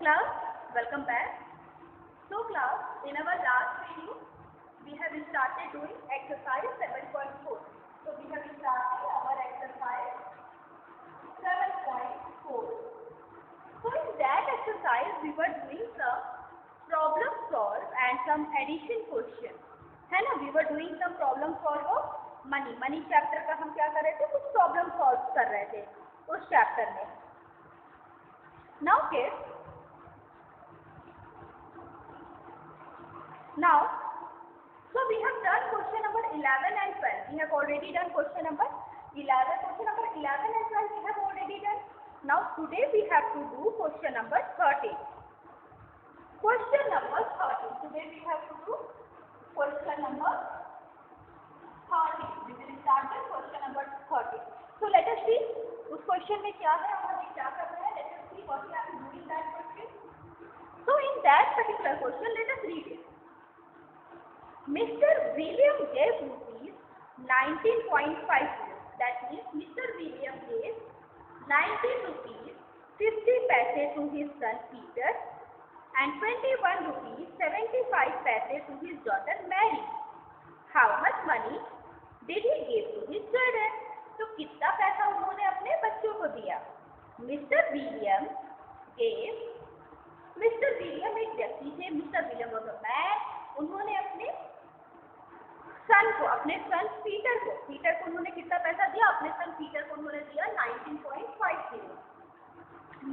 class, welcome back. So class, in our last video, we have started doing exercise 7.4. So we have started our exercise 7.4. So in that exercise, we were doing some problem solve and some addition question. है ना, we were doing some problem solve of money chapter का हम क्या कर रहे थे, कुछ problem solve कर रहे थे उस चैप्टर में. Now kids, now so we have done question number 11 and 12. We have already done question number 11. Question number 11 and 12 we have already done. Now today we have to do question number 13. Question number 13. Today we have to do question number 13. We will start with question number 13. So let us see उस question में क्या है और हमें क्या करना है. Let us see what we have to do in that question. So in that particular question, let us read it. Mr. William gave rupees 19.50. That means Mr. William gave 19 rupees 50 paise to his son Peter and 21 rupees 75 paise to his daughter Mary. How much money did he give to his children? तो कितना पैसा उन्होंने अपने बच्चों को दिया. Mr. William एक व्यक्ति थे. Mr. William was a man. उन्होंने अपने सन को उन्होंने कितना पैसा दिया. अपने सन पीटर को उन्होंने दिया 19.50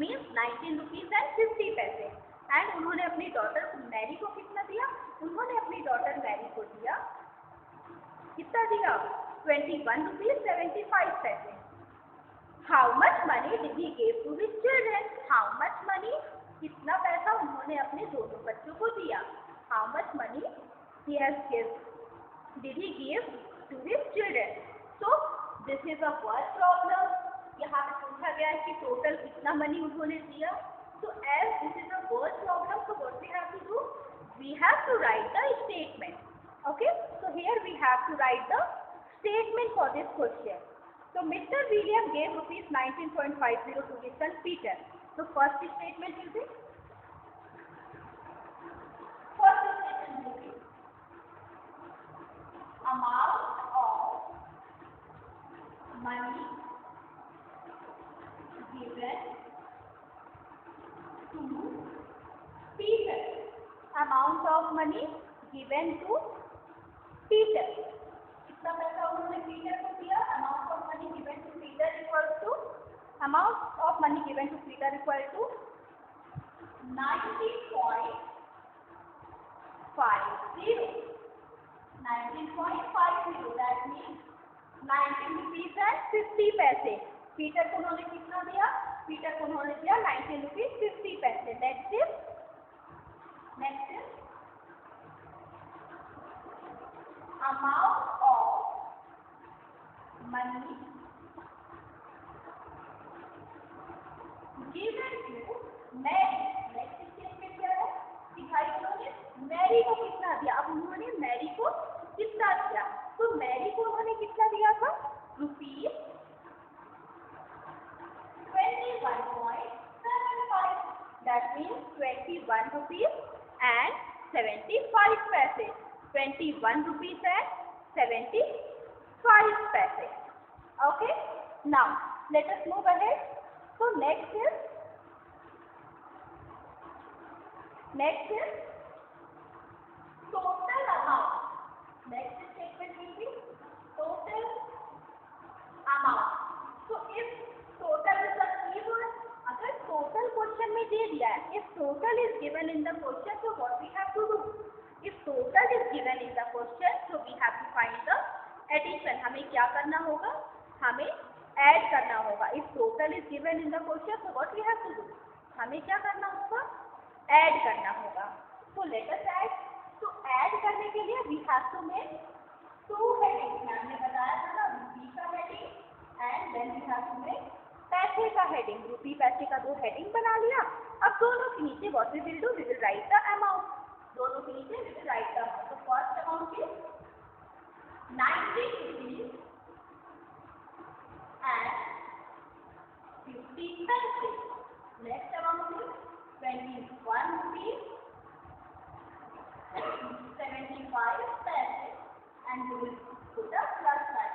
मीन्स 19 रुपीज एंड 50 पैसे. एंड उन्होंने अपनी डॉटर मैरी को कितना दिया. उन्होंने अपनी डॉटर मैरी को दिया कितना दिया 21 रुपीज 75 पैसे. How much money did he give to his children. How much money कितना पैसा उन्होंने अपने दोनों बच्चों को दिया. How much money he has give did he give to his children. So this is a word problem. यहाँ पे पूछा गया है कि टोटल कितना मनी उन्होंने दिया. So as this is a word problem, so what we have to do? We have to write the statement. Okay. So here we have to write the statement for this question. So Mr. William gave rupees 19.50 to his son Peter. So first statement will be amount of money given to Peter. Amount of money given to Peter. कितना पैसा उन्होंने Peter को दिया. Amount of money given to Peter equal to 19.50. That means 19 rupees and 50 पैसे. Peter को उन्होंने कितना दिया. पीटर को उन्होंने दिया 19 रुपीज 50 पैसे. Next is amount of money given to Mary. Next statement क्या है कि भाई उन्होंने मैरी को कितना दिया. अब उन्होंने मैरी को कितना दिया. तो मैरी को उन्होंने कितना दिया था rupees 21.75. That means 21 rupees and 75 पैसे. 21 rupees and 75 paise. Okay. Now let us move ahead. So next is total amount. Next statement will be total amount. So if total is the keyword, अगर total question में दे दिया है, if total is given in the question, so what we have to do? If total is given in the question, so we have to find the addition. हमें क्या करना होगा. हमें add करना होगा. If total is given in the question, so what we have to do? हमें क्या करना होगा. add करना होगा. So let us add. तो add करने के लिए we have to make two headings. हमने बताया था ना, रुपी का heading and then we have to make पैसे का heading. रुपी पैसे का 2 heading बना लिया. अब दोनों के नीचे what we will do? We will write the amount. दोनों के नीचे we will write the amount. So first amount is 19 rupees and 50 paise. Next amount is 21 rupees 75 paise, and you will put a plus sign.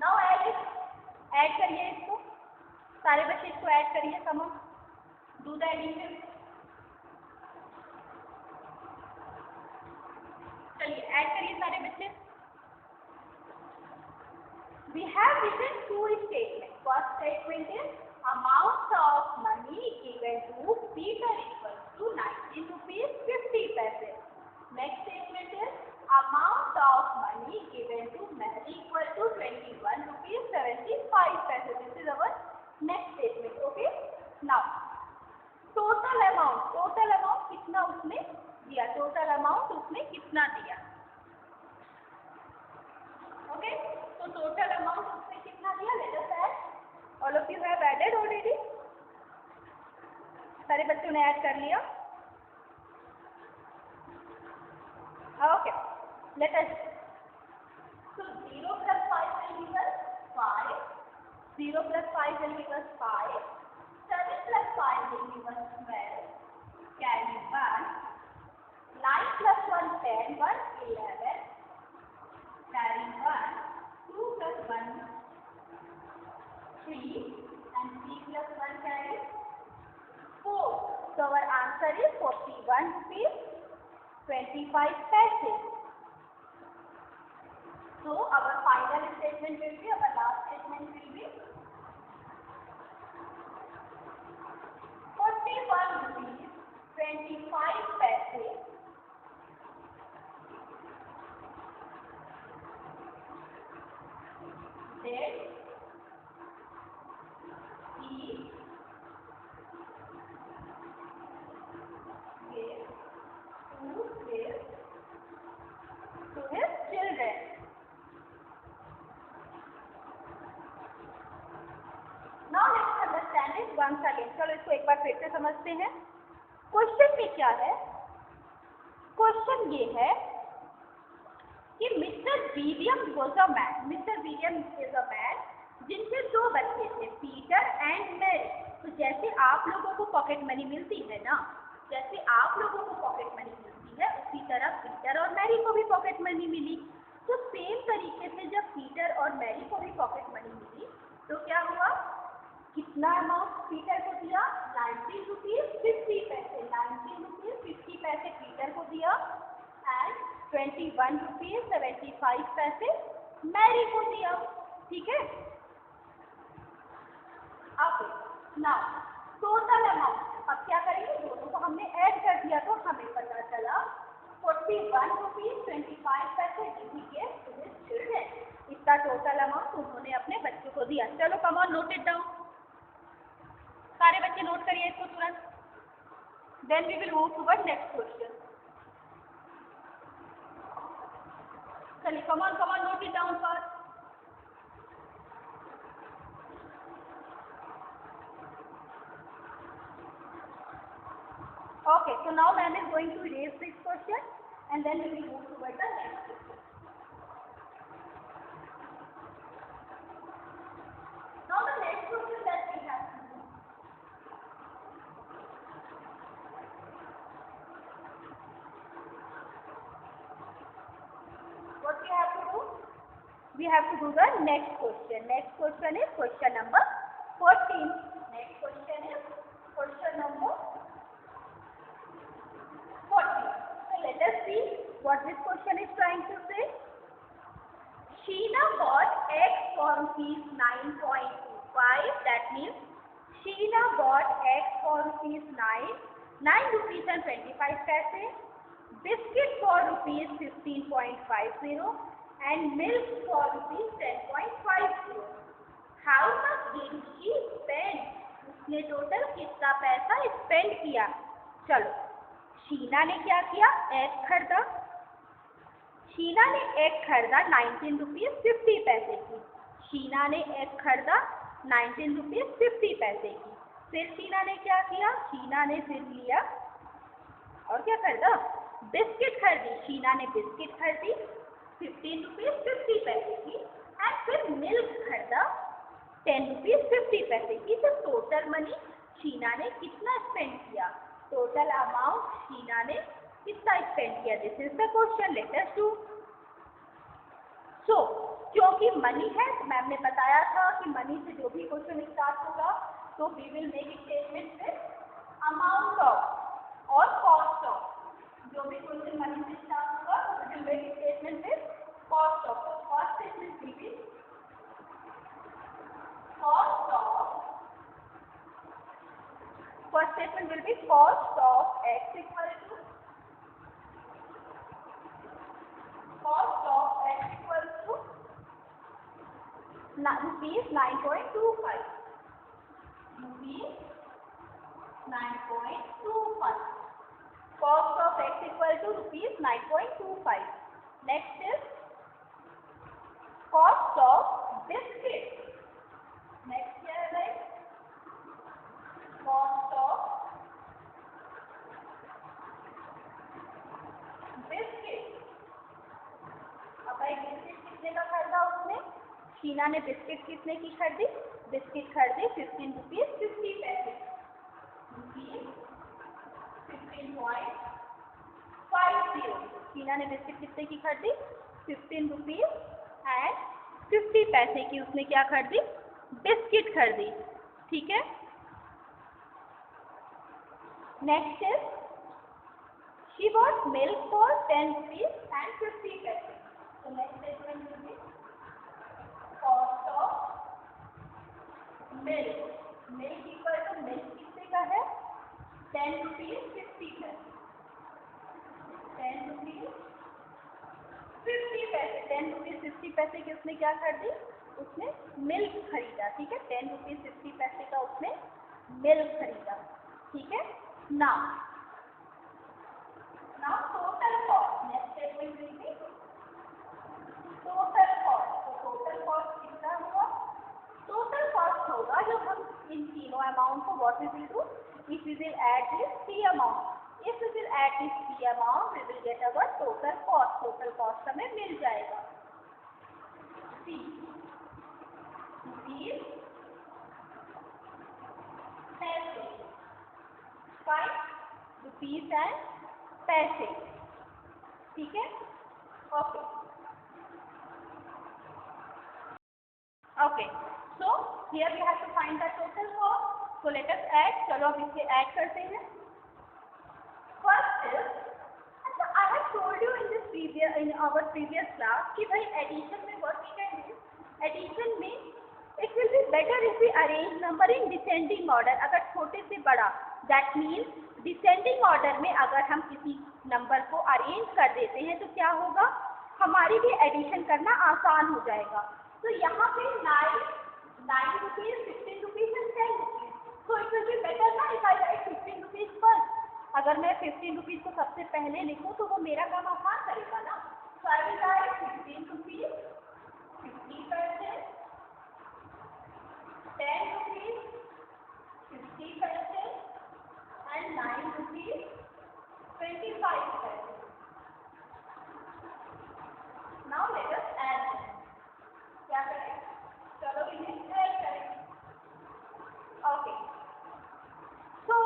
Now add it. Add करिए इसको, सारे बच्चे इसको add करिए. Come on, do the addition. चलिए add करिए सारे बच्चे. We have written two statements. First statement is amount of money given to Peter equals to 19 rupees 50 paise. Next statement is amount of money given to Mary equal to 21 rupees 75 paise. This is our next statement. Okay. Now total amount कितना उसने दिया, total amount उसने कितना दिया. Okay. So total amount उसने कितना दिया, let us add. All of you have added already. सारे बच्चों ने ऐड कर लिया. Okay, let us. So 0 plus 5 will give us 5. 0 plus 5 will give us 5. 7 plus 5 will give us 12. Carry 1. 9 plus 1 10. 1 11. Carry 1. 2 plus 1 3. And 3 plus 1 carry 4. So our answer is 41 rupees 25 paise. So our final statement will be, our last statement will be 41 rupees 25 paise. That is to his children. Now let's understand it once again. चलो इसको एक बार फिर से समझते हैं. Question में क्या है? क्वेश्चन ये है कि mister William was a man. Mister William is a man जिनके दो बच्चे थे, पीटर एंड मैरी. तो जैसे आप लोगों को पॉकेट मनी मिलती है ना, जैसे आप लोगों को पॉकेट मनी मिलती है, उसी तरह पीटर और मैरी को भी पॉकेट मनी मिली. तो सेम तरीके से जब पीटर और मैरी को भी पॉकेट मनी मिली तो क्या हुआ, कितना अमाउंट पीटर को दिया, 19 रुपीज 50 पैसे. 19 रुपीज 50 पैसे पीटर को दिया एंड 21 रुपीज 75 पैसे मैरी को दिया. ठीक है. अब नाउ टोटल अमाउंट, अब क्या करेंगे, दोनों को हमने ऐड कर दिया तो हमें पता चला 41 रुपीज 25 पैसे डीके चिल्ड्रन. इतना टोटल अमाउंट उन्होंने अपने बच्चों को दिया. चलो come on, note it down. सारे बच्चे नोट करिए इसको तुरंत. Then we will move toward next question. चलिए come on note it down first. Okay, so now ma'am is going to erase this question and then we will move towards the next question. Now the next question that we have to do. What we have to do? We have to do the next question. Next question is question number 14. Next question is question number 14. So let us see what this question is trying to say. Sheena bought eggs for rupees 9.25. That means Sheena bought eggs for rupees 9 rupees and 25 paise. Biscuit for rupees 15.50 and milk for rupees 10.50. How much did she spend? उसने total कितना पैसा spend किया. चलो शीना ने क्या किया, egg खरीदा. शीना ने एग खरीदा 19 रुपीज 50 पैसे की. शीना ने एग खरीदा 19 रुपीज 50 पैसे की. फिर शीना ने क्या किया, शीना ने फिर लिया और क्या खरीदा, बिस्किट खरीदी. शीना ने बिस्किट खरीदी 15 रुपीज 50 पैसे की एंड फिर मिल्क खरीदा 10 रुपीज 50 पैसे की. तो टोटल मनी शीना ने कितना स्पेंड किया, ने कितना स्पेंड किया। This is the question, let us do. So क्योंकि मनी है तो मैम ने बताया था कि मनी से जो भी क्वेश्चन स्टार्ट होगा तो we will make statement with amount of और कॉस्ट ऑफ। जो भी क्वेश्चन मनी से स्टार्ट होगा तो we will make statement with cost of. तो first statement will be cost of, first statement will be cost of x equal to rupees 9.25, rupees 9.25, cost of x equal to rupees 9.25. Next is cost of biscuit. Next here is cost of biscuit. अब भाई biscuit कितने का खरीदा उसने? शीना ने biscuit कितने की खरीदी? बिस्किट खरीदे 15 रुपीज 50 पैसे, रुपीज 15.50। शीना ने बिस्किट कितने की खरीदी? 15 रुपीज एंड 50 पैसे की उसने क्या खरीदी? बिस्किट खरीदी। ठीक है। Next is she bought milk for 10 rupees and 50 पैसे। तो next statement will be cost of milk. Milk equal to milk कितने का है? 10 रुपीज 50 पैसे, 10 रुपीज 50 पैसे, 10 रुपीज 50 पैसे की उसने क्या खरीदी? उसने मिल्क खरीदा। ठीक है, 10 रुपीज 50 पैसे का उसने मिल्क खरीदा। ठीक है। Now total cost. Next statement will B total cost. तो टोटल कॉस्ट कितना हुआ? टोटल कॉस्ट होगा जब हम इन तीनों अमाउंट को what we will do, if we will add this three amount, if we will add this three amount we will get our total cost. Total cost हमें मिल जाएगा सी रुपीज पैसे, 5 rupees and पैसे। ठीक है। Okay okay, so here we have to find the total cost. So let us add. चलो अब इसे ऐड करते हैं। फर्स्ट इज, अच्छा I have told you in this previous, in our previous class कि भाई एडिशन में what we can do, addition में it will be better if we arrange number in descending order. अगर छोटे से बड़ा, दैट मीन्स डिसेंडिंग ऑर्डर में अगर हम किसी नंबर को अरेंज कर देते हैं तो क्या होगा, हमारी भी एडिशन करना आसान हो जाएगा। तो यहाँ पे 9 रुपीज 15 रुपीज एंड 10 रुपीज, तो इट विल बी बेटर ना if I right 15 rupees first. अगर मैं 15 रुपीज को सबसे पहले लिखूँ तो वो मेरा काम आसान करेगा ना। सो आई विल राइट 15 रुपीज 50 पैसे, 10 रुपीज 50 पैसे एंड 9 रुपीज 25 पैसे। Now let us add. क्या करें? चलो इन्हें ऐड करें। Okay, so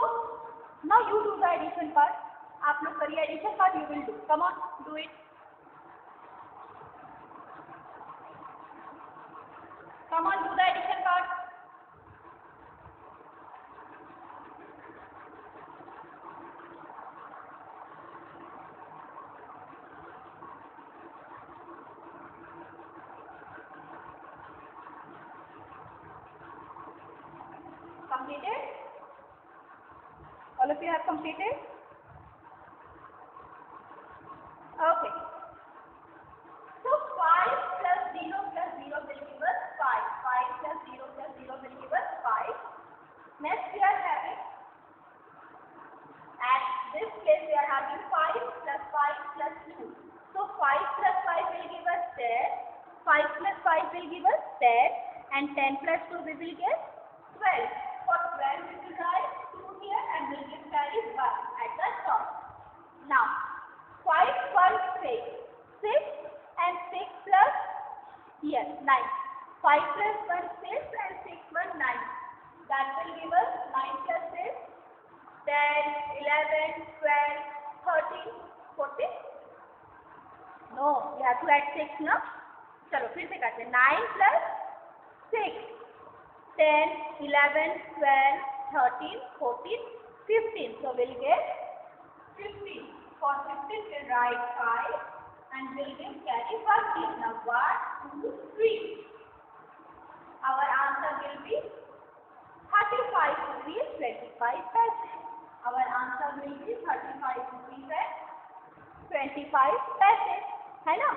now you do the addition part. आप लोग करिए addition part, you will do. Come on, do it. Come on, do the addition part. Completed? All of you have completed? Okay. So 5 plus 0 plus 0 will give us 5. 5 plus 0 plus 0 will give us 5. Next we are having, at this place we are having 5 plus 5 plus 2. So 5 plus 5 will give us 10. 5 plus 5 will give us 10 and 10 plus 2 we will get 12. For 12 we will write 2 here and we will carry 1 at the top. Now 5 1 6, 6 and 6 plus here 9. 5 plus 1 6 and 6 1 9. That will give us 9 plus 6 10 11 12 13, 14. No, you have to add 6 ना. चलो फिर से करते हैं. 9 plus 6, 10, 11, 12, 13, 14, 15. So we'll get 15. For 15 we'll write 5 and we'll give carry 1 piece. Now 1, 2, 3. Our answer will be 35 rupees 25 paise. Our answer will be 35 rupees and 25 paise. है ना?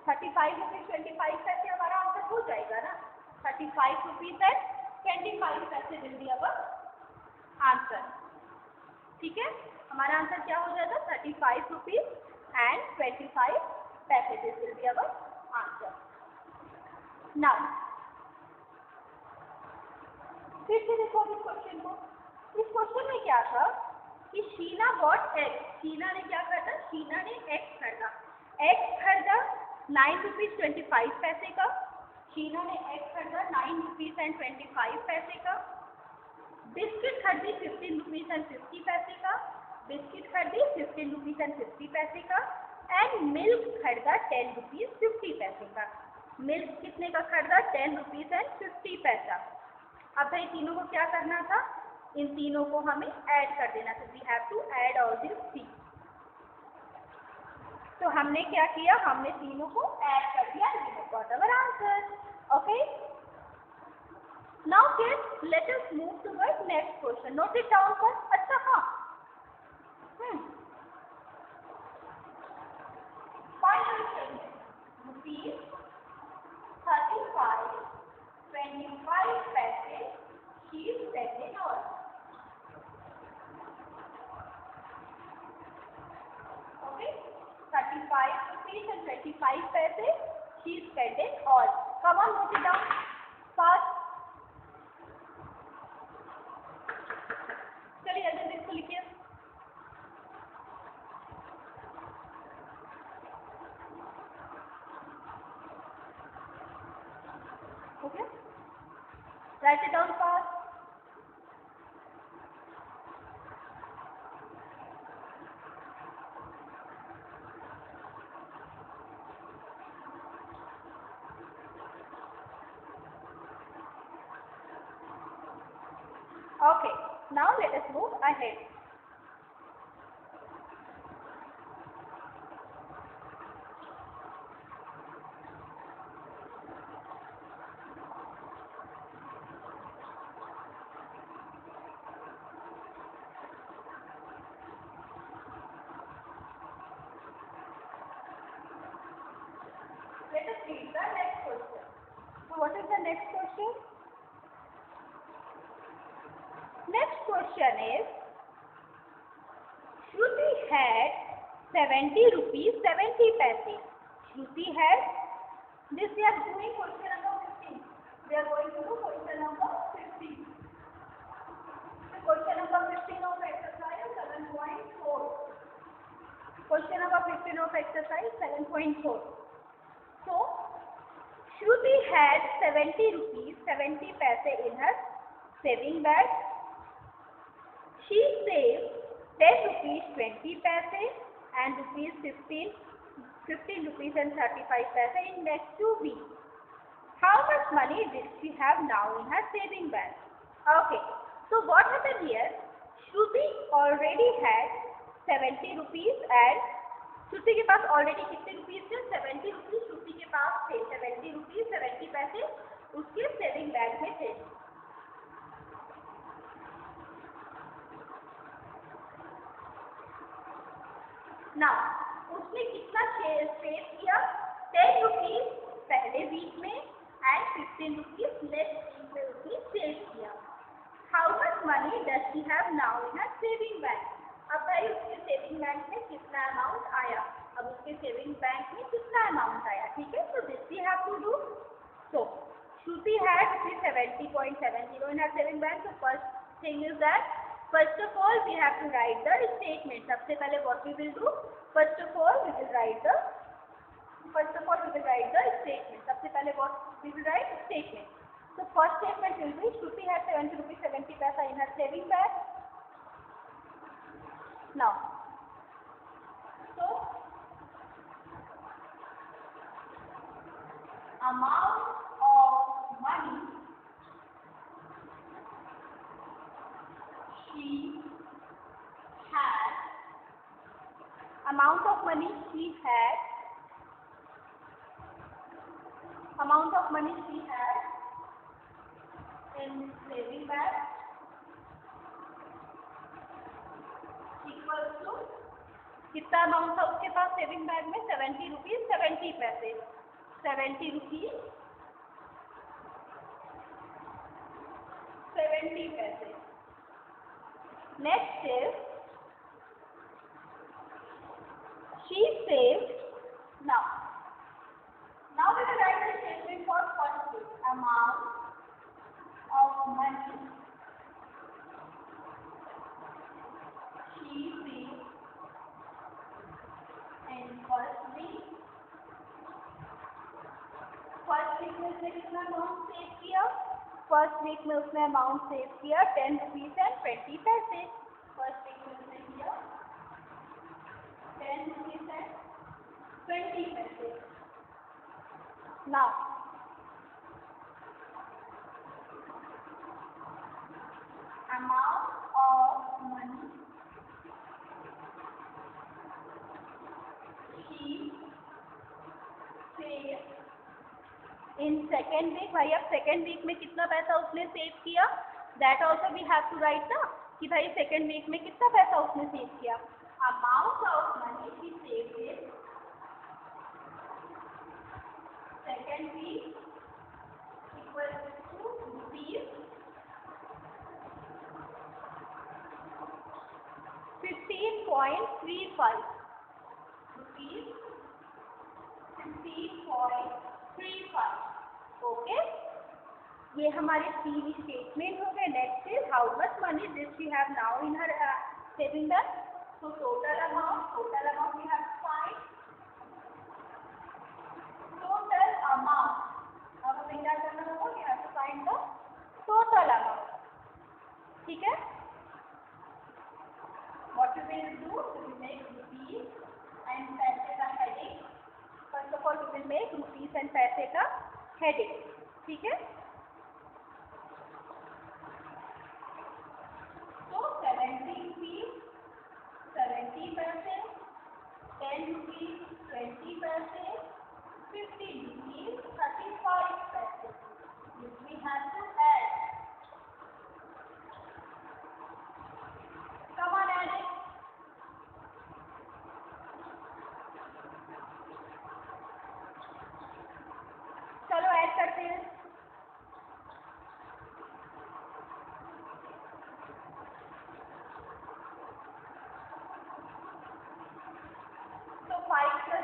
35 rupees 25 paise हमारा answer हो जाएगा ना? 35 rupees and 25 paise will be our answer. ठीक है? हमारा answer क्या हो जाएगा? 35 rupees and 25 paise. This will be our answer. Now, फिर से देखो इस क्वेश्चन को. इस क्वेश्चन में क्या था कि शीना बॉट एग. शीना ने क्या खरीदा? शीना ने एग खरीदा. एग खरीदा 9 rupees 25 पैसे का. शीना ने एग खरीदा 9 rupees and 25 पैसे का. बिस्किट खरीदी 15 rupees and 50 पैसे का. बिस्किट खरीदी 15 rupees and 50 पैसे का. एंड मिल्क खरीदा 10 rupees 50 पैसे का. मिल्क कितने का खरीदा? 10 rupees and 50 पैसा. अब भाई तीनों को क्या करना था? इन तीनों को हमें ऐड कर देना था. We have to add all this three. तो हमने क्या किया? हमने तीनों को ऐड कर दिया. We got our answer. Okay, now kids let us move toward next question. Note it down first. अच्छा हाँ, फाइनल रुपीज 35 25 पैसे she is spending on. Okay, 35 rupees and 25 paise she is spending all. Come on, note it down fast. चलिए जल्दी इसको लिखिए. Okay, write it down fast. Okay, now let us move ahead. Let us read the next question. So what is the next question? Next question is, Shruti had 70 rupees 70 paise. Shruti had, this we are doing question number 15. We are going to do question number 15. So question number 15 of exercise 7.4. Question number 15 of exercise 7.4. So Shruti had 70 rupees 70 paise in her saving bag. She saved 10 rupees 20 paise and rupees 15 rupees and 35 paise in next 2 weeks. How much money did she have now in her saving bag? Okay, so what happened here? Shruti already had 70 rupees and श्रुति के पास already कितने rupees थे? 70 rupees श्रुति के पास थे. 70 rupees 70 पैसे उसके saving bag में थे. Now उसने कितना सेव किया? 10 रुपीज पहले वीक में एंड 15 रुपीज नेक्स्ट वीक में उसने सेव किया. How much money does she have now in her saving bank? अब भाई उसके सेविंग बैंक में कितना अमाउंट आया? अब उसके सेविंग बैंक में कितना अमाउंट आया? ठीक है, तो this we have to do. So Shruti had 70.70 in her saving bank. So first thing is that first of all we have to write the statement. सबसे पहले what we will do? First of all we will write the statement. सबसे पहले what we will write? Statement. So first statement will be Shruti had 70 rupees 70 paisa in her saving bag. Now amount of money she had in saving bag equals to, कितना amount था उसके पास saving bag में? 70 rupees 70 पैसे, 70 rupees 70 पैसे. Next is she saved. Now we will write the statement for first week. Amount of money she saved in first week. First week में उसने कितना amount save किया? फर्स्ट वीक में उसने amount save किया 10 rupees and 20 पैसे. First week में उसने किया 10 रुपीज एंड 20 पैसे. Now amount of money she saved in second week. भाई अब सेकेंड वीक में कितना पैसा उसने सेव किया? That also we have to write ना, कि भाई सेकेंड वीक में कितना पैसा उसने सेव किया. Amount of money she saved in second week equal to rupees 15.35. Rupees 15.35. Okay, ये हमारे तीन स्टेटमेंट हो गए. Next is how much money this she have now in her saving bag. So total amount we have to find. Total amount, अब हमें क्या करना होगा? We have to find the total amount. ठीक है, what you will do, you will make rupees and पैसे का heading. First of all, you will make rupees and पैसे का heading. ठीक है, तो 70 रुपीज 70 पैसे, 10 रुपीज 20 पैसे, 50 रुपीज 35 पैसे. Which we have to add. Come on, add it. चलो ऐड करते हैं. तो 5 plus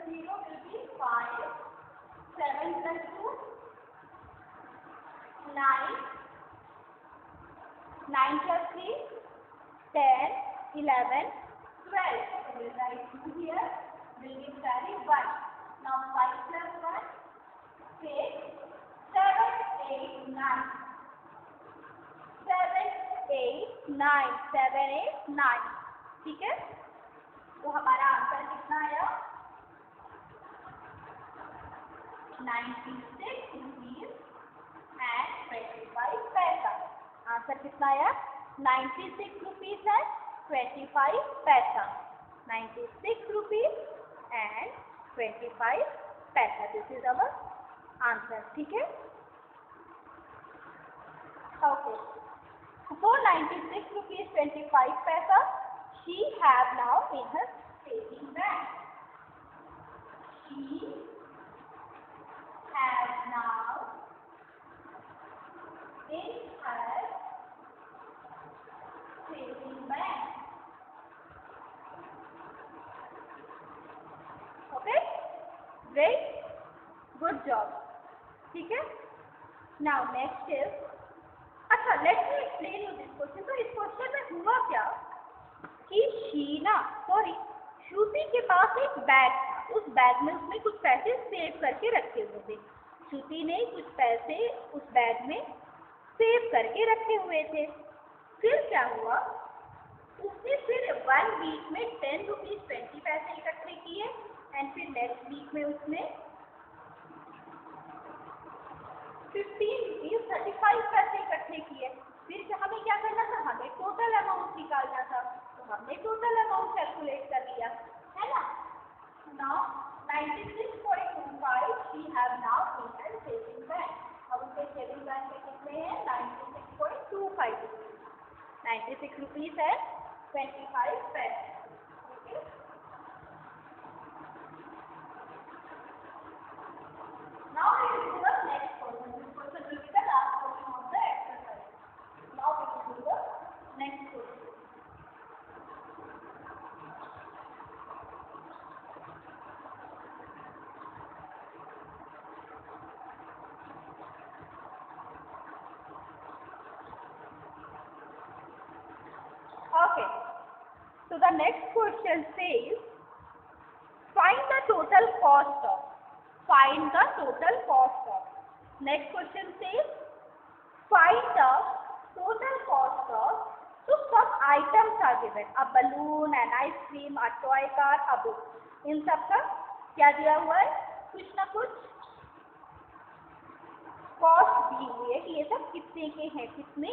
0 will be 5. 7 plus 2 9. 9 plus 3 10, 11, 12. So we will write 2 here. Will give carry 1. Now 5 plus 1 6, 7, 8, 9. 7, 8, 9. 7, 8, 9. ठीक है, तो हमारा आंसर कितना आया? 96 रुपीज एंड 25 पैसा. आंसर कितना आया? 96 रुपीज एंड 25 पैसा. 96 रुपीज एंड 25 पैसा. This is our answer. ठीक है, okay. For 96 rupees 25 paisa, she have now in her saving bag. She has now in her saving bag. Okay, great, good job. ठीक है, now next is, अच्छा let me explain you this question. तो इस question में हुआ क्या कि श्रुति के पास एक बैग था. उस बैग में उसने कुछ पैसे सेव करके रखे हुए थे. श्रुति ने कुछ पैसे उस बैग में सेव करके रखे हुए थे. फिर क्या हुआ, उसने फिर 1 वीक में 10 रुपीज 20 पैसे इकट्ठे किए एंड फिर नेक्स्ट वीक में उसने 15 रुपीज 35 पैसे इकट्ठे किए. फिर हमें क्या करना था? हमें टोटल अमाउंट निकालना था. तो हमने टोटल अमाउंट कैलकुलेट कर लिया. Now 96.25 she have now in her saving bank. अब उसके सेविंग बैंक में कितने हैं? 96.25 रुपीज. 96 रुपीज है 25 पैसे. Okay. Now we will do the next question. This question will be the last question of the exercise. Now we will do the next question. Okay. So the next question says, find the total cost of. Find the total cost of. Next question says, find the total cost of. So some items are given. A balloon, an ice cream, a toy car, a book. इन सब का क्या दिया हुआ है? कुछ ना कुछ cost दी हुई है कि ये सब कितने के हैं, कितने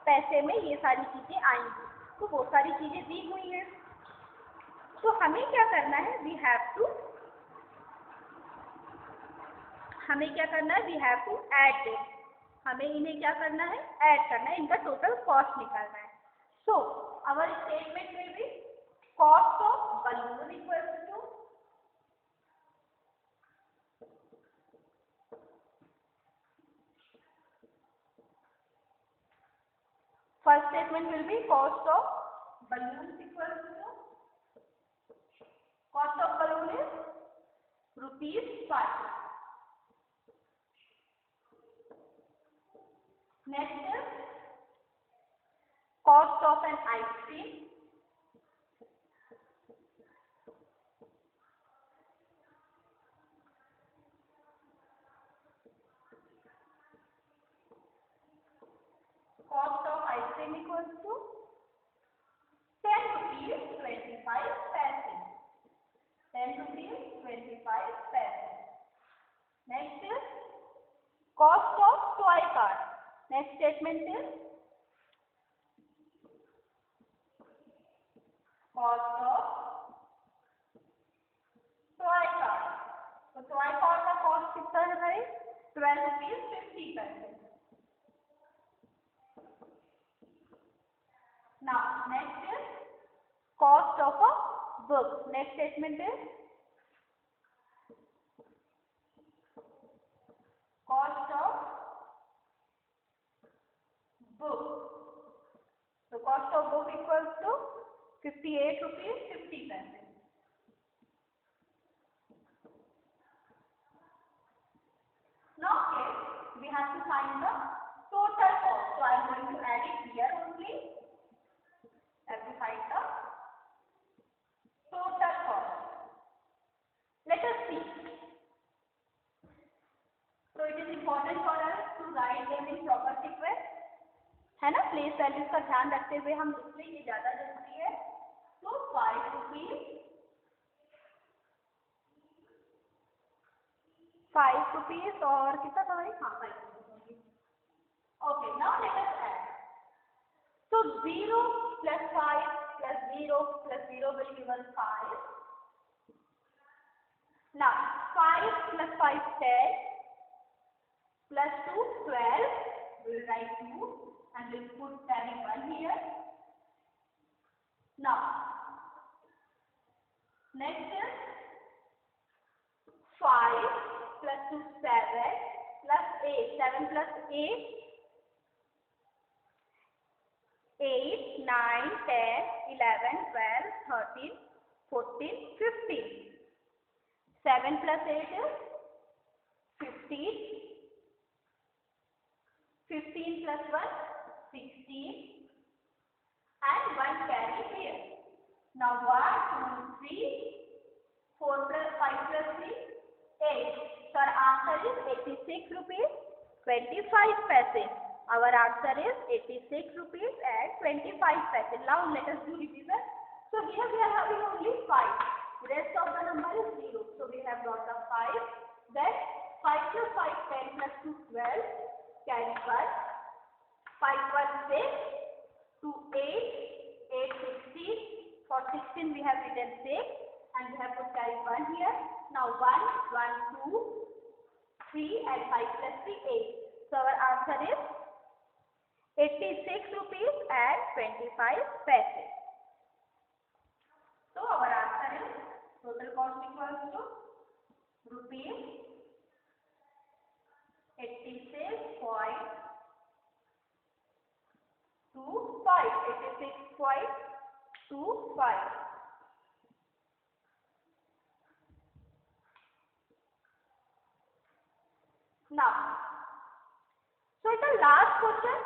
पैसे में ये सारी चीजें आएंगी. तो वो सारी चीजें दी हुई हैं. तो हमें क्या करना है? We have to add them. हमें इन्हें क्या करना है? ऐड करना है. इनका टोटल कॉस्ट निकालना है. So our statement will be cost of balloon equals to first statement will be cost of balloon equals to cost of balloon is ₹5. Next is cost of an ice cream. Cost of ice cream equals to 10 rupees 25 paise. 10 rupees 25 paise. Next is cost of toy car. Next statement is cost of toy car. तो toy car का cost कितना है भाई? 12 rupees 50 paise. Now next is cost of a book. Next statement is cost of book. So cost of book equals to 58 rupees 50 paise. Now here we have to find the total cost. So I am going to add it here only. Have to find the total cost. Let us see. So it is important for us to write them in proper sequence. है ना? Place values का ध्यान रखते हुए हम लिख लें, ये ज्यादा जरूरी है. तो 5 rupees 5 rupees और कितना था भाई? हाँ 5 rupees. Okay, now let us add. So 0 plus 5 plus 0 plus 0 will give us 5. Now 5 plus 5 10 plus 2 12. We will write 2 and we will put carry 1 here. Now next is 5 plus 2 7 plus 8. 7 plus 8 8 9 10 11 12 13 14 15. 7 plus 8 is 15. 15 plus 1 16 and 1 carry here. Now 1 2 3 4 plus 5 plus 3 8. So our answer is 86 rupees 25 paise. Our answer is 86 rupees and 25 paise. Now let us do revision. So here we are having only 5. Rest of the number is 0. So we have got the 5. Then 5 plus 5 10 plus 2 12. Carry 1. 5 1 6. 2 8. 8 16. For 16 we have written 6. and we have to carry 1 here. Now 1, 1, 2, 3 and 5 plus 3, 8. So our answer is 86 rupees and 25 paise. So our answer is total cost equals to rupees 86.25. Now, so in the last question,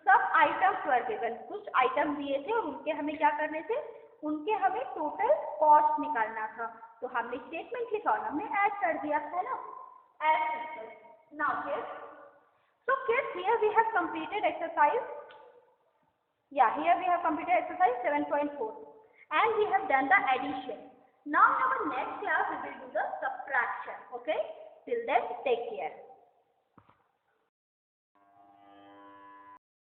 सब items were given, कुछ item दिए थे और उनके हमें क्या करने थे, उनके हमें टोटल कॉस्ट निकालना था. तो हमने स्टेटमेंट लिखा और हमने ऐड कर दिया था ना, add simple. Now kids, so kids, here we have completed exercise. Yeah, here we have completed exercise 7.4 and we have done the addition. Now in our next class we will do the